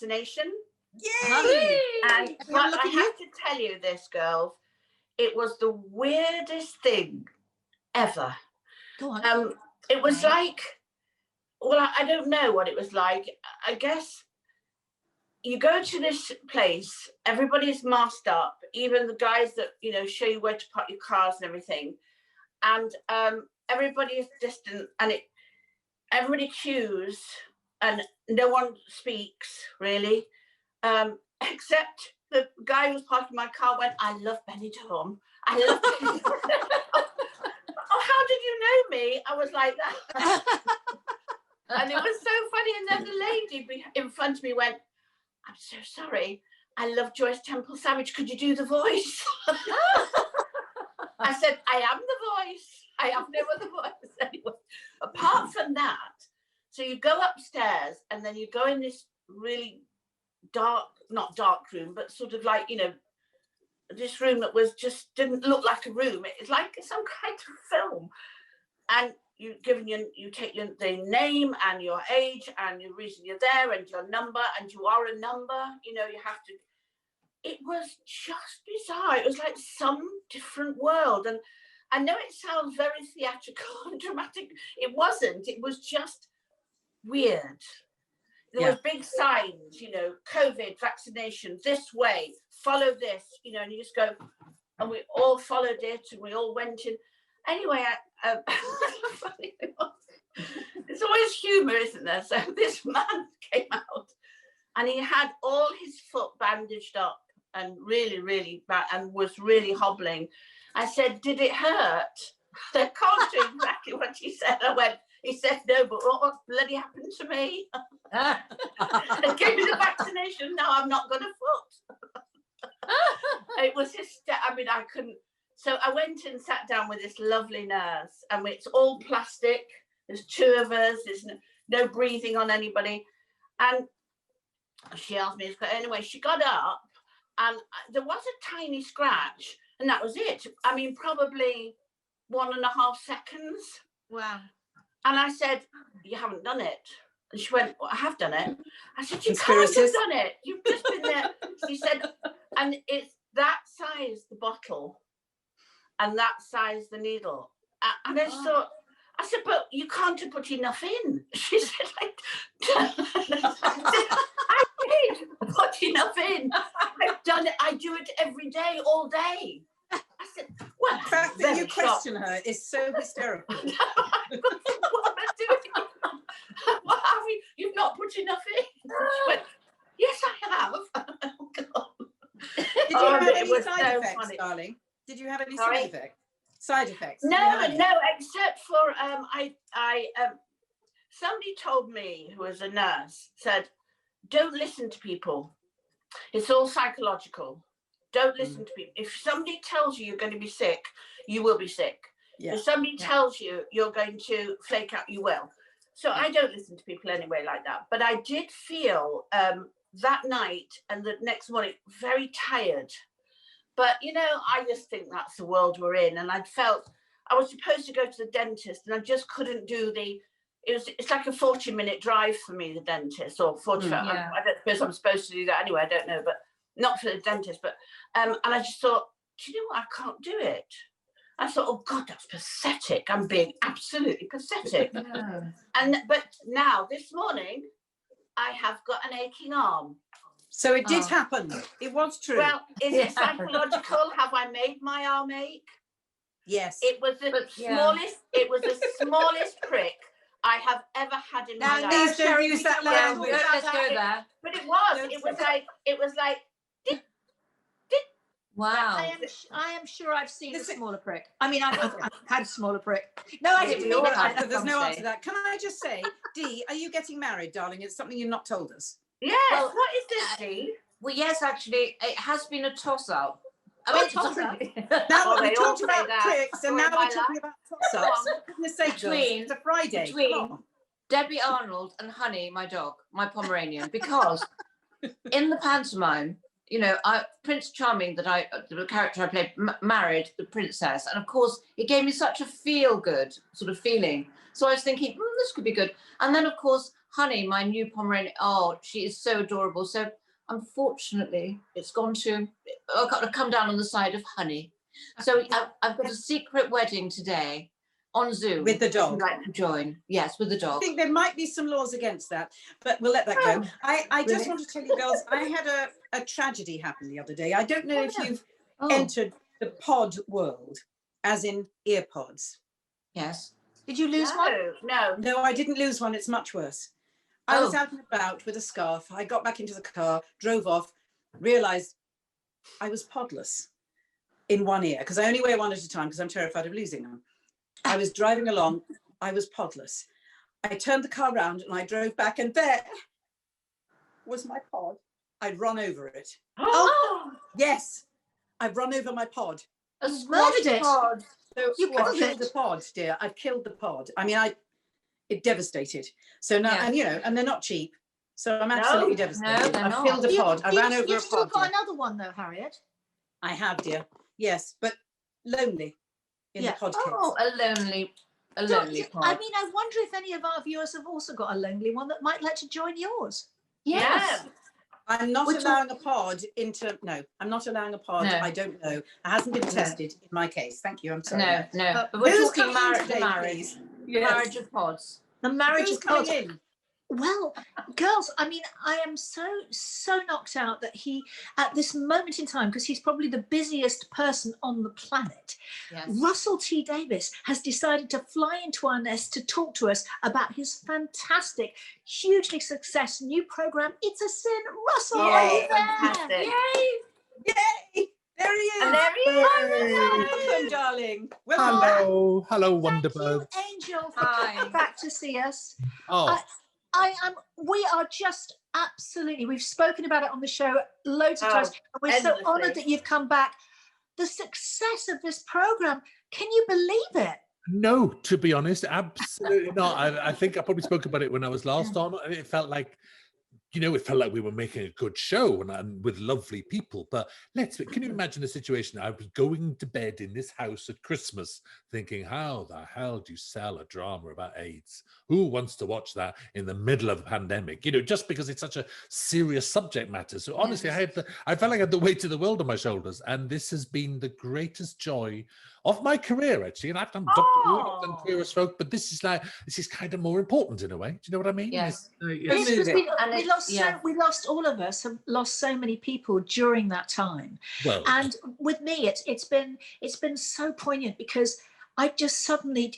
Vaccination. Yay! And but I have to tell you this, girls, it was the weirdest thing ever. Go on. It was like, well, I don't know what it was like. I guess you go to this place, everybody's masked up, even the guys that, you know, show you where to park your cars and everything. And everybody is distant, and everybody queues, and no one speaks really, except the guy who was parking my car went, "I love Benidorm. I love Benidorm." Oh, how did you know me? I was like that. And it was so funny. And then the lady in front of me went, "I'm so sorry. I love Joyce Temple Savage. Could you do the voice?" I said, "I am the voice. I have no other voice." Anyway, apart from that, so you go upstairs and then you go in this really dark, not dark room, but sort of like, you know, this room that was just didn't look like a room. It's like some kind of film. And you take the name and your age and the reason you're there and your number, and you are a number, you know, you have to. It was just bizarre. It was like some different world. And I know it sounds very theatrical and dramatic. It wasn't. It was just weird. There was big signs, you know, COVID, vaccination, this way, follow this, you know, and you just go, and we all followed it, and we all went in. Anyway, it's always humour, isn't there? So this man came out, and he had all his foot bandaged up, and really, really bad, and was really hobbling. I said, "Did it hurt?" I can't do exactly what he said. He said, "No, but what bloody happened to me?" And gave me the vaccination. Now I'm not got a foot. It was just, I mean, I couldn't. So I went and sat down with this lovely nurse, and it's all plastic. There's two of us. There's no breathing on anybody. And she asked me, anyway, she got up, and there was a tiny scratch, and that was it. I mean, probably 1.5 seconds. Wow. And I said, "You haven't done it." And she went, "Well, I have done it." I said, "You can't have done it. You've just been there." She said, "And it's that size, the bottle, and that size, the needle." And I just thought, I said, "But you can't have put enough in." She said, I did put enough in. I've done it. I do it every day, all day. I said, "Well, the fact that you question her is so hysterical." What am I doing? What have you? You've not put enough in. She went, "Yes, I have." Oh, God. Did you have any side effects, darling? Did you have any side effects? No, except for somebody told me, who was a nurse, said, "Don't listen to people. It's all psychological. Don't listen to people. If somebody tells you you're going to be sick, you will be sick. If somebody tells you you're going to flake out, you will." So I don't listen to people anyway like that. But I did feel that night and the next morning very tired. But, you know, I just think that's the world we're in. And I felt I was supposed to go to the dentist, and I just couldn't do it's like a 40-minute drive for me, the dentist, or 45. I don't suppose I'm supposed to do that anyway. I don't know, but not for the dentist. But and I just thought, do you know what? I can't do it. I thought, oh God, that's pathetic. I'm being absolutely pathetic. But now this morning, I have got an aching arm. So it did happen. It was true. Well, is it psychological? Have I made my arm ache? Yes. It was the smallest. It was the smallest prick I have ever had in my life. Please don't use that language. Let's go there. But it was like. Wow. I am sure I've seen a smaller prick. I mean, I've had a smaller prick. No, I didn't mean that. There's no answer to that. Can I just say, Dee, are you getting married, darling? It's something you've not told us. Yes. Well, what is this, Dee? Well, yes, actually, it has been a toss-up. I mean, now we talked about pricks, and now we're talking about toss-ups. For goodness sake, it's a Friday. Between Debbie Arnold and Honey, my dog, my Pomeranian, because in the pantomime, you know, Prince Charming, the character I played, married the princess, and of course, it gave me such a feel-good sort of feeling. So I was thinking, this could be good. And then, of course, Honey, my new Pomeranian, oh, she is so adorable. So unfortunately, it's gone to, I've got to come down on the side of Honey. So I've got a secret wedding today on Zoom. With the If you'd dog. like to join. Yes, with the I dog. think there might be some laws against that, but we'll let that go. I just want to tell you girls, I had a tragedy happen the other day. I don't know if you've entered the pod world, as in ear pods. Yes. Did you lose one? No. No, I didn't lose one. It's much worse. I was out and about with a scarf. I got back into the car, drove off, realized I was podless in one ear because I only wear one at a time because I'm terrified of losing them. I was driving along. I was podless. I turned the car around and I drove back, and there was my pod. I'd run over it. Oh, Yes, I've run over my pod. Murdered it. God. So You I've killed killed it. the pod, dear. I've killed the pod. I mean, it devastated. So now, Yeah. and you know, and they're not cheap. So I'm absolutely devastated. they're I've not. killed a pod. I ran over You've a still pod. got Dear. another one though, Harriet. I have, dear. Yes, but lonely in the pod case. Oh, a lonely pod. I mean, I wonder if any of our viewers have also got a lonely one that might like to join yours. Yes. I'm not We're allowing a pod into. No, I'm not allowing a pod. No. I don't know. It hasn't been tested in my case. Thank you. I'm sorry. No. But we're Who's talking coming in today, marriage. please? Marriage of pods. The marriage Who's of pods. coming in? Well, girls, I mean, I am so knocked out that he, at this moment in time, because he's probably the busiest person on the planet, Yes. Russel T Davies has decided to fly into our nest to talk to us about his fantastic, hugely successful new program, It's a Sin. Russell, are you there? Fantastic. Yay! There he is. And there he is. Welcome, darling. Welcome back. Hello, Thank you, WonderBirds. Angel, for Hi. coming back to see us. Oh, We are just absolutely, we've spoken about it on the show loads of Oh, times. And we're so endlessly. honoured that you've come back. The success of this program, can you believe it? no, to be honest, absolutely not. I think I probably spoke about it when I was last on, and it felt like, it felt like we were making a good show and with lovely people. But can you imagine a situation? I was going to bed in this house at Christmas thinking, how the hell do you sell a drama about AIDS? Who wants to watch that in the middle of a pandemic? Just because it's such a serious subject matter. So honestly, I felt like I had the weight of the world on my shoulders. And this has been the greatest joy of my career, actually. And I've done Doctor Who, I've done Queer as Folk, but this is kind of more important in a way. Do you know what I mean? Yes. Yes, because And we lost all of us have lost so many people during that time. Well, And with me, it's been so poignant because I just suddenly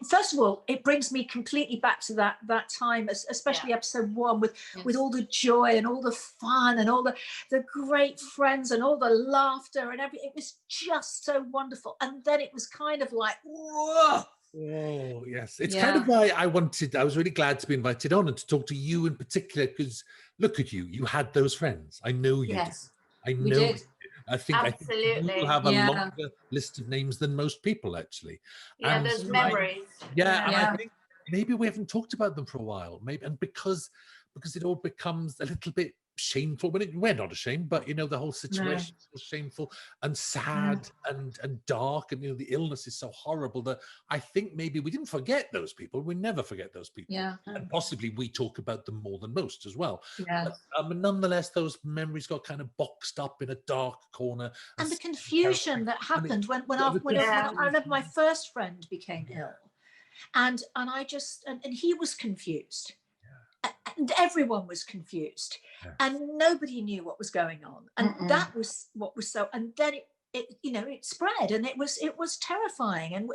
first of all, it brings me completely back to that time, especially episode 1 with all the joy and all the fun and all the great friends and all the laughter and everything. It was just so wonderful. And then it was kind of like, whoa. Oh, yes. It's kind of why I was really glad to be invited on and to talk to you in particular, because look at you. You had those friends. I know you Yes. did. I We know. did. I think Absolutely. you have a Yeah. longer list of names than most people, actually. Yeah, And there's so memories. Yeah, and Yeah. I think maybe we haven't talked about them for a while. Maybe, and because it all becomes a little bit shameful. We're not ashamed, but the whole situation is shameful and sad and dark, and the illness is so horrible that I think maybe we didn't forget those people. We never forget those people. Yeah. And possibly we talk about them more than most as well. Yeah. But nonetheless, those memories got kind of boxed up in a dark corner. And the confusion that happened when I remember my first friend became ill, and he was confused, and everyone was confused, and nobody knew what was going on, and that was what was so. And then it spread, and it was terrifying, and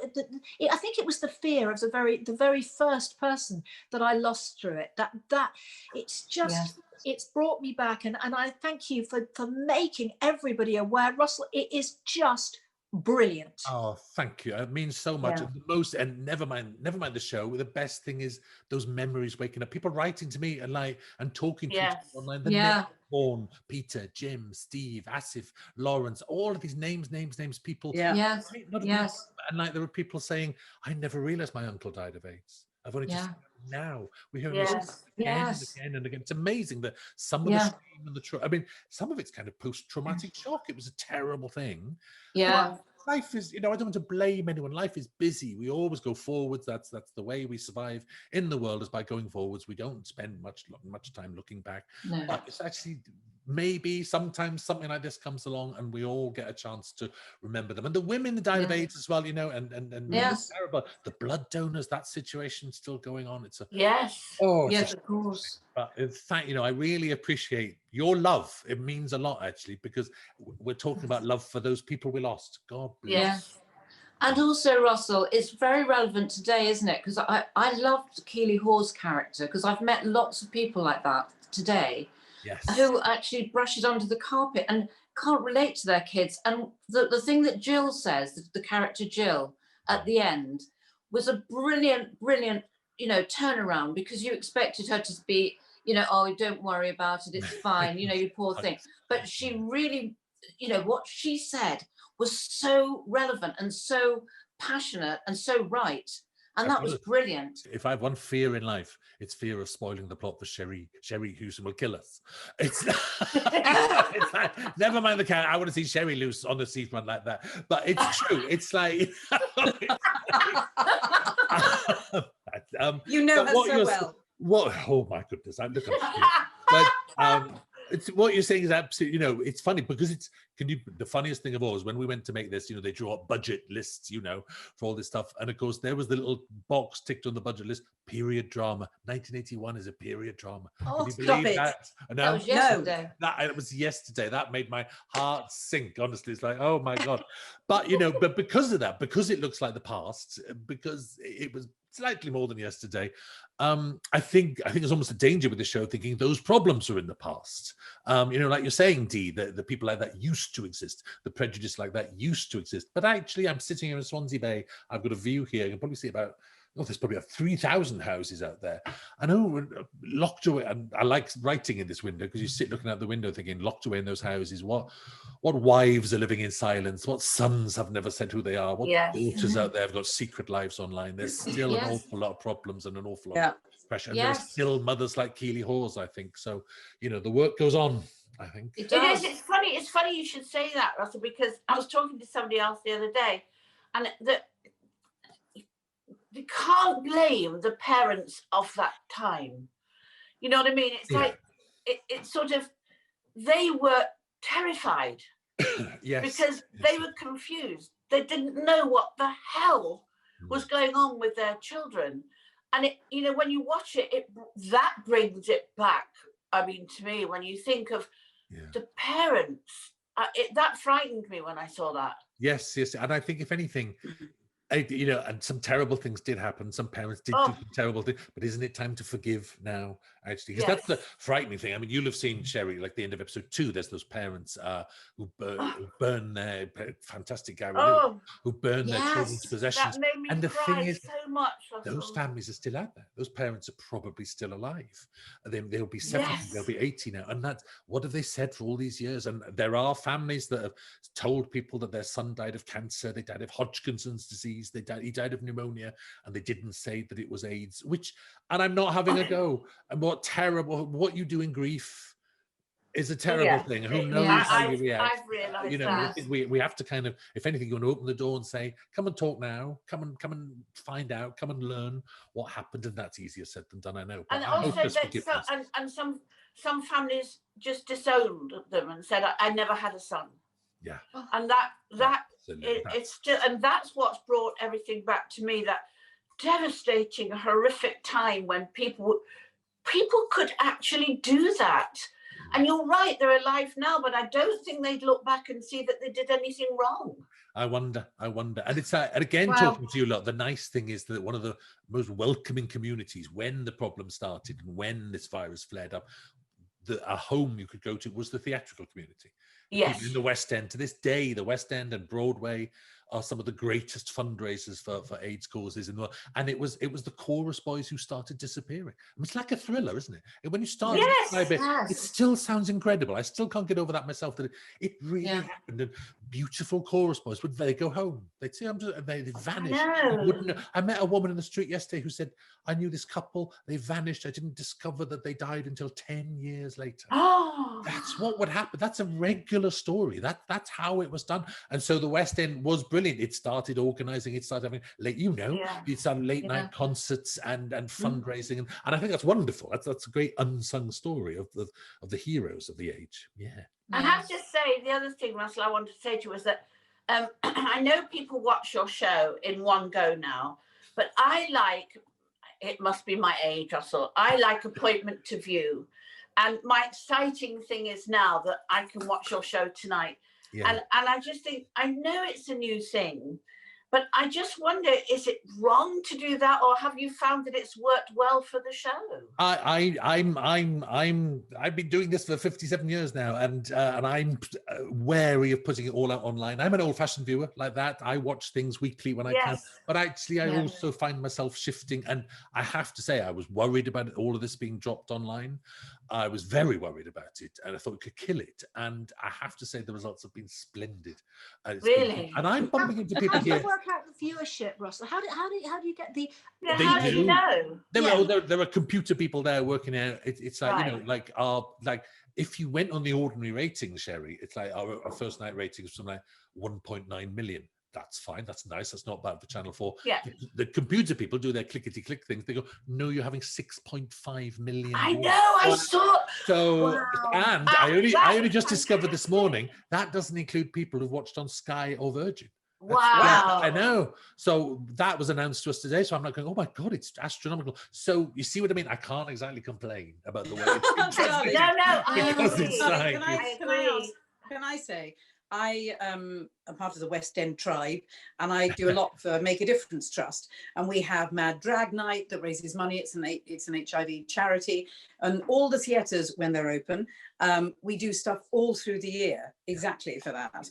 I think it was the fear of the very first person that I lost through it. That it's just. It's brought me back, and I thank you for making everybody aware. Russell, it is just brilliant. Oh, thank you. It means so much. Yeah. And the most, and never mind the show. The best thing is those memories waking up. People writing to me and talking to each other online. The names, Vaughan, Peter, Jim, Steve, Asif, Lawrence, all of these names, people. Yeah. Yes. And there were people saying, I never realized my uncle died of AIDS. I've only just now. We hear this again and again. It's amazing that some of the shame and some of it's kind of post-traumatic shock. It was a terrible thing. Yeah. life is, I don't want to blame anyone. Life is busy. We always go forwards. That's the way we survive in the world, is by going forwards. We don't spend much time looking back. No. But it's actually, maybe sometimes something like this comes along and we all get a chance to remember them. And the women that died of AIDS as well, and Yes. terrible. The blood donors, that situation's still going on. It's a Yes. Yes, of course. But in fact, I really appreciate your love. It means a lot, actually, because we're talking about love for those people we lost. God bless. Yes. And also, Russell, it's very relevant today, isn't it? Because I loved Keely Hawes' character, because I've met lots of people like that today. Yes. Who actually brush it under the carpet and can't relate to their kids. And the thing that Jill says, the character Jill at the end, was a brilliant, turnaround, because you expected her to be, oh, don't worry about it, it's fine, you poor thing. But she really, what she said was so relevant and so passionate and so right. And that was brilliant. If I have one fear in life, it's fear of spoiling the plot for Sherry Houston will kill us. It's, it's like, never mind the character. I want to see Sherry loose on the seafront like that. But it's true. It's like you know her so well. What? Oh my goodness! I'm looking. But it's what you're saying is absolutely. It's funny because the funniest thing of all is when we went to make this. They draw up budget lists, for all this stuff, and of course there was the little box ticked on the budget list. Period drama. 1981 is a period drama. Oh, Can you stop believe it! That? That was yesterday. It was yesterday. That made my heart sink. Honestly, it's like, oh my god. But but because of that, because it looks like the past, because it was slightly more than yesterday. I think there's almost a danger with the show thinking those problems are in the past. Like you're saying, Dee, the people like that used to exist, the prejudice like that used to exist. But actually, I'm sitting here in Swansea Bay. I've got a view here. You can probably see about, there's probably 3,000 houses out there. I know, locked away. And I like writing in this window because you sit looking out the window thinking, locked away in those houses, what wives are living in silence, what sons have never said who they are, what daughters out there have got secret lives online. There's still an awful lot of problems and an awful lot of pressure. And there are still mothers like Keely Hawes, I think. So, the work goes on, I think. It does. It's funny you should say that, Russell, because I was talking to somebody else the other day, and you can't blame the parents of that time. You know what I mean? It's like, it's sort of, they were terrified. Yes. Because they were confused. They didn't know what the hell was going on with their children. And when you watch it, that brings it back. I mean, to me, when you think of the parents, that frightened me when I saw that. Yes. And I think if anything, and some terrible things did happen. Some parents did do some terrible things, but isn't it time to forgive now, actually? Because that's the frightening thing. I mean, you'll have seen, Sherry, like the end of episode 2, there's those parents who burn their, fantastic Gary Lewis, who burn their children's possessions. That made me and the cry thing is, so much. those families are still out there. Those parents are probably still alive. They'll be 70, they'll be 80 now. And that's, what have they said for all these years? And there are families that have told people that their son died of cancer, they died of Hodgkinson's disease, he died of pneumonia, and they didn't say that it was AIDS, and I'm not having a go. And what you do in grief is a terrible thing. Who knows how you react? I've realized that. We have to kind of, if anything, you want to open the door and say, come and talk now, come and find out, come and learn what happened. And that's easier said than done, I know. But And also, some families just disowned them and said, I never had a son. Yeah. And it's still, and that's what's brought everything back to me, that devastating, horrific time when people could actually do that. And you're right, they're alive now, but I don't think they'd look back and see that they did anything wrong. I wonder. And it's again, talking to you a lot, the nice thing is that one of the most welcoming communities when the problem started and when this virus flared up, a home you could go to was the theatrical community. Yes. In the West End, to this day, the West End and Broadway are some of the greatest fundraisers for AIDS causes in the world. And it was the chorus boys who started disappearing. I mean, it's like a thriller, isn't it? And when you start to describe it, it still sounds incredible. I still can't get over that myself, that it really happened. And beautiful chorus boys, would they go home? They'd say, they'd vanish. I met a woman in the street yesterday who said, I knew this couple, they vanished. I didn't discover that they died until 10 years later. that's what would happen. That's a regular story. That's how it was done. And so the West End was brilliant. It started organizing. It started having it's done late night concerts and fundraising, and I think that's wonderful. That's a great unsung story of the heroes of the age. Yeah. I have to say, the other thing, Russell, I wanted to say to you was that I know people watch your show in one go now, but I like, it must be my age, Russell, I like appointment to view. And my exciting thing is now that I can watch your show tonight. Yeah. And I just think, I know it's a new thing, but I just wonder, is it wrong to do that, or have you found that it's worked well for the show? I've been doing this for 57 years now, and I'm wary of putting it all out online. I'm an old-fashioned viewer like that. I watch things weekly when I can, but actually I also find myself shifting, and I have to say I was worried about all of this being dropped online. I was very worried about it, and I thought it could kill it. And I have to say the results have been splendid. Really? And I'm bumping into people here. How do you work out the viewership, Russell? How do you get the? How do you know? There are computer people there working out. It's like like if you went on the ordinary ratings, Sherry, it's like our first night ratings from like 1.9 million. That's fine. That's nice. That's not bad for Channel 4. Yeah. The computer people do their clickety-click things. They go, no, you're having 6.5 million. I know. I saw. So, and I only just discovered this morning that doesn't include people who've watched on Sky or Virgin. Wow. I know. So that was announced to us today. So I'm not going, oh my God, it's astronomical. So you see what I mean? I can't exactly complain about the way it's been. No, I agree. Can I say, I am part of the West End tribe, and I do a lot for Make a Difference Trust. And we have Mad Drag Night that raises money. It's an HIV charity, and all the theatres, when they're open, we do stuff all through the year exactly for that,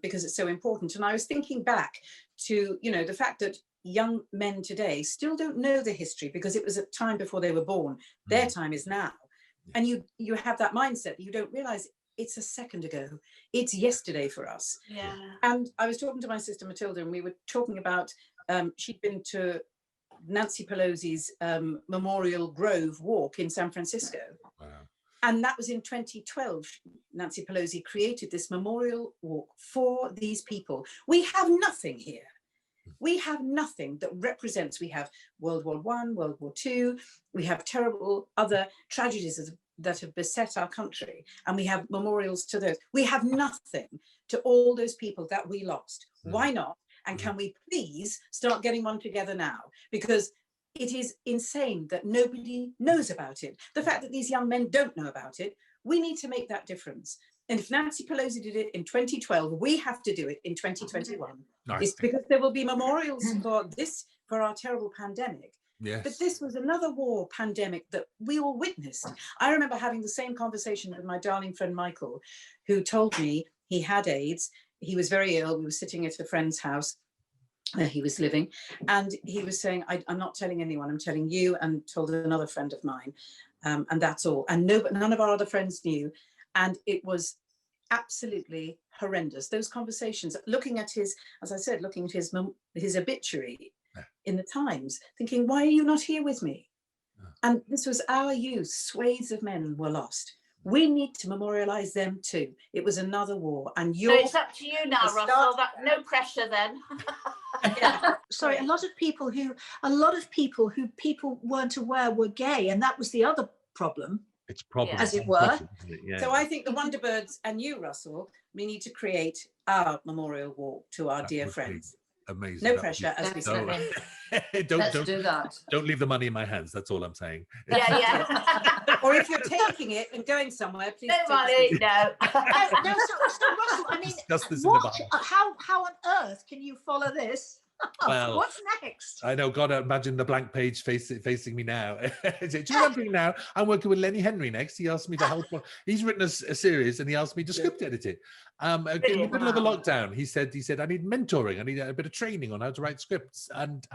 because it's so important. And I was thinking back to the fact that young men today still don't know the history because it was a time before they were born. Their time is now, and you have that mindset. You don't realise it's a second ago. It's yesterday for us. Yeah. And I was talking to my sister Matilda, and we were talking about she'd been to Nancy Pelosi's Memorial Grove walk in San Francisco. Wow. And that was in 2012. Nancy Pelosi created this memorial walk for these people. We have nothing here. We have nothing that represents. We have World War I, World War II. We have terrible other tragedies that have beset our country, and we have memorials to those. We have nothing to all those people that we lost. Why not? And can we please start getting one together now? Because it is insane that nobody knows about it. The fact that these young men don't know about it, we need to make that difference. And if Nancy Pelosi did it in 2012, we have to do it in 2021. Nice. It's because there will be memorials for our terrible pandemic. Yes. But this was another war pandemic that we all witnessed. I remember having the same conversation with my darling friend Michael, who told me he had AIDS. He was very ill. We were sitting at a friend's house where he was living, and he was saying, I'm not telling anyone, I'm telling you, and told another friend of mine, and that's all. And none of our other friends knew, and it was absolutely horrendous. Those conversations, looking at his obituary in the Times, thinking, why are you not here with me? And this was our youth. Swathes of men were lost. We need to memorialize them too. It was another war, and so it's up to you now, Russell. No pressure then. Sorry, a lot of people who people weren't aware were gay, and that was the other problem. It's problem, as it were. Yeah. So I think the WonderBirds and you, Russell, we need to create our memorial walk to our dear friends. Amazing. No pressure, as we say. Let's do that. Don't leave the money in my hands. That's all I'm saying. Yeah. Or if you're taking it and going somewhere, please. No money, no. So Russell, I mean, how on earth can you follow this? Well, what's next? I know. God, imagine the blank page facing me now. Do you remember now? I'm working with Lenny Henry next. He asked me to help. He's written a series, and he asked me to script edit it. In the middle of the lockdown, he said, I need mentoring. I need a bit of training on how to write scripts, and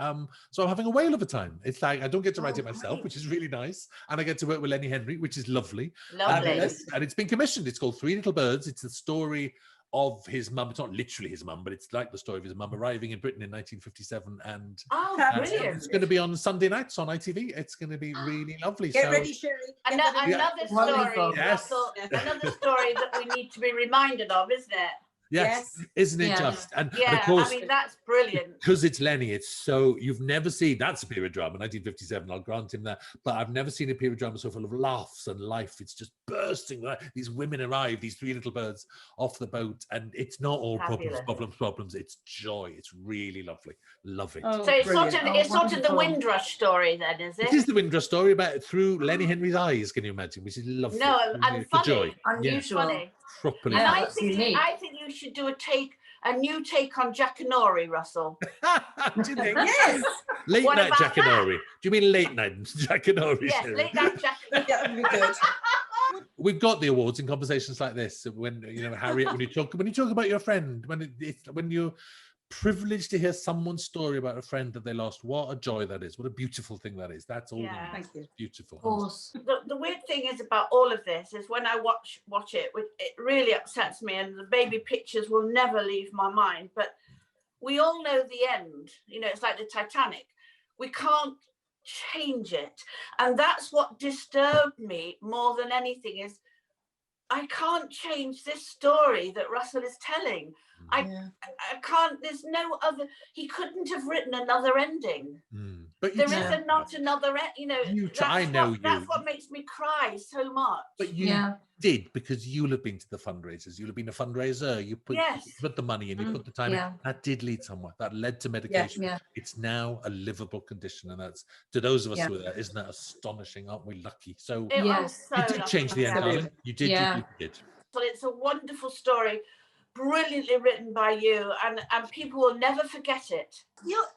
so I'm having a whale of a time. It's like I don't get to write it myself, which is really nice, and I get to work with Lenny Henry, which is lovely. Lovely. And it's been commissioned. It's called Three Little Birds. It's the story of his mum. It's not literally his mum, but it's like the story of his mum arriving in Britain in 1957. And brilliant. it's going to be on Sunday nights on ITV. It's going to be really lovely. Get so, ready, Sherry. Get ready. Another Wonderful. story, Yes. Russell, another story that we need to be reminded of, isn't it? yes, isn't it Yeah. just? And Yeah, of course, I mean, that's brilliant. because it's Lenny, it's so you've never seen that's a period drama, 1957. I'll grant him that, but I've never seen a period drama so full of laughs and life. It's just bursting. These women arrive, these three little birds off the boat, and it's not all Fabulous. problems. It's joy. It's really lovely. Love it. Oh, So it's sort brilliant. of it's sort of the wonderful. Windrush story, then, is It it? is the Windrush story about through Lenny Henry's eyes. Can you imagine? Which is lovely. No, The and funny. joy. Unusual. Funny. Properly. And Yeah, I that's think unique. you should do a new take on Jackanory, Russell. Do you think? Yes. Late What night about Jackanory. Do you mean late night Jackanory? Yes, Sherry? late night Jackanory. That would be good. We've got the awards in conversations like this when Harriet, when you talk about your friend, when you're privileged to hear someone's story about a friend that they lost. What a joy that is! What a beautiful thing that is. That's all. we Yeah. need. Thank you. Beautiful. Of course. The weird thing is about all of this is when I watch it, it really upsets me, and the baby pictures will never leave my mind. But we all know the end. It's like the Titanic. We can't change it, and that's what disturbed me more than anything. Is I can't change this story that Russell is telling. I can't. There's no other. He couldn't have written another ending. But There you is try. not another. I know That's you. what makes me cry so much. But you did, because you'll have been to the fundraisers. You'll have been a fundraiser. You put the money in. You put the time in. That did lead somewhere. That led to medication. Yeah. It's now a livable condition, and that's to those of us who are there. Isn't that astonishing? Aren't we lucky? So It Yeah. was so you did change the end, lovely. darling. You did. Yeah. You did. So it's a wonderful story, brilliantly written by you, and people will never forget it.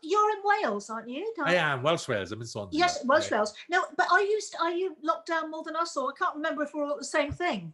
You're in Wales, aren't you? I am Welsh Wales. I'm in Swansea. Yes, Welsh Wales. No, but are you locked down more than us, or I can't remember if we're all at the same thing.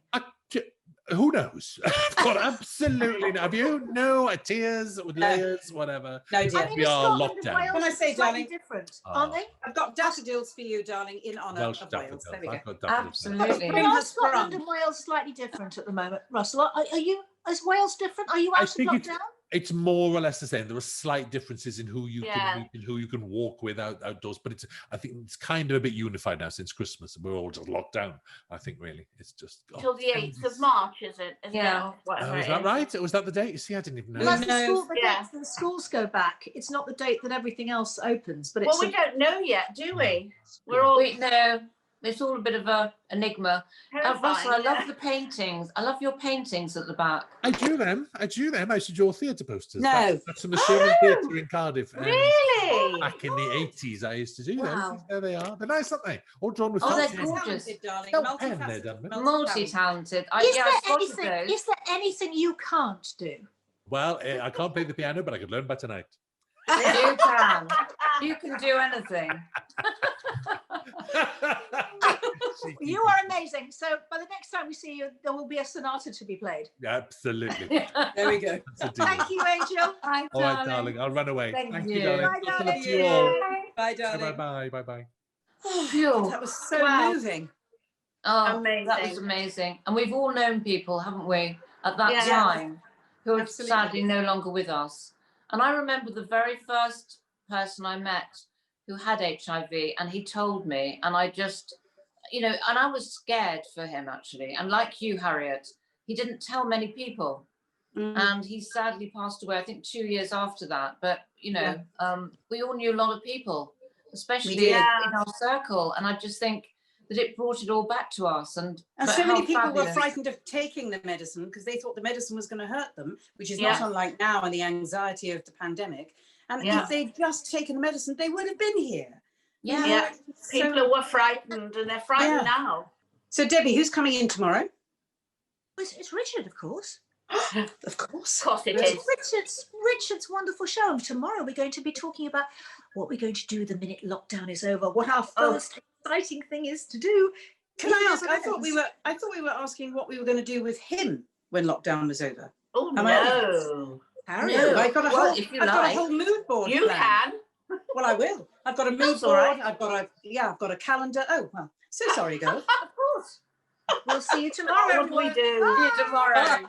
Who knows? I've got absolutely no. Have you? No, tears, layers, whatever. No, dear. I mean, We are Scotland locked and down. Wales Can I say, are slightly darling? different, Oh. aren't they? I've got daffodils for you, darling, in honour Welsh of Wales. daffodils. There we go. I've got daffodils. Absolutely. Spring Are has Scotland sprung. and Wales slightly different at the moment, Russell? Are you? Is Wales different? Are you I out of think lockdown? It's more or less the same. There are slight differences in who you Yeah. can meet and who you can walk with outdoors, but I think it's kind of a bit unified now since Christmas. We're all just locked down. I think really it's just Till the 8th of March, is it? Yeah. Whatever is it that is. right? Was that the date? You see, I didn't even know. Well, that's knows? the date the schools go back. It's not the date that everything else opens, but it's Well, we don't know yet, do we? We're all Wait, no, it's all a bit of a enigma. terrified. Russell, I love the paintings. I love your paintings at the back. I drew them. I used to draw theatre posters. No. That's from the Sherman Theatre in Cardiff. Really? Back in the 80s, I used to do Wow. them. There they are. They're nice, aren't they? All drawn with Oh, they're felt pen. gorgeous. Talented, darling. Felt pen, they're Multifaceted. done with. Multi-talented. I Is spotted there those. is there anything you can't do? Well, I can't play the piano, but I could learn by tonight. You can. You can do anything. You are amazing. So by the next time we see you, there will be a sonata to be played. Absolutely. There we go. That's a deal. Thank you, Angel. Hi, All right, darling. I'll run away. Thank you, you. darling. Bye, Good to darling. look to you all. Bye, darling. Bye, bye, bye. Phew. That was so Wow. moving. Oh, that Amazing. was amazing. And we've all known people, haven't we, at that Yeah. time, who are Absolutely. sadly no longer with us. And I remember the very first person I met who had HIV, and he told me, and I just, and I was scared for him actually. And like you, Harriet, he didn't tell many people. And he sadly passed away, I think 2 years after that. But, we all knew a lot of people, especially did. in our circle. And I just think that it brought it all back to us. And And but so many how people were fabulous. frightened of taking the medicine because they thought the medicine was going to hurt them, which is Yeah. not unlike now and the anxiety of the pandemic. And Yeah. if they'd just taken the medicine, they would have been here. Yeah. Yeah. So- People were frightened, and they're frightened now. So, Debbie, who's coming in tomorrow? It's Richard, of course. Of course. Of course it It's is. Richard's wonderful show. Tomorrow we're going to be talking about what we're going to do the minute lockdown is over. What our first exciting thing is to do. Can I ask? I thought we were asking what we were going to do with him when lockdown was over. Oh, Am I- no. Harry, No. I've got a Well, whole, if you I've got a like. whole mood board. You planned. can. Well, I will. I've got a mood That's all board. right. I've got a calendar. Oh well, so sorry, girls. Of course. We'll see you tomorrow. What would we everyone. do? See you tomorrow.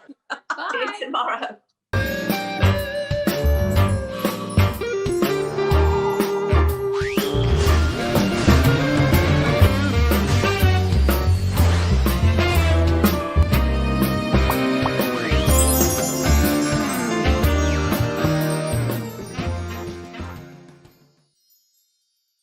See you tomorrow. tomorrow.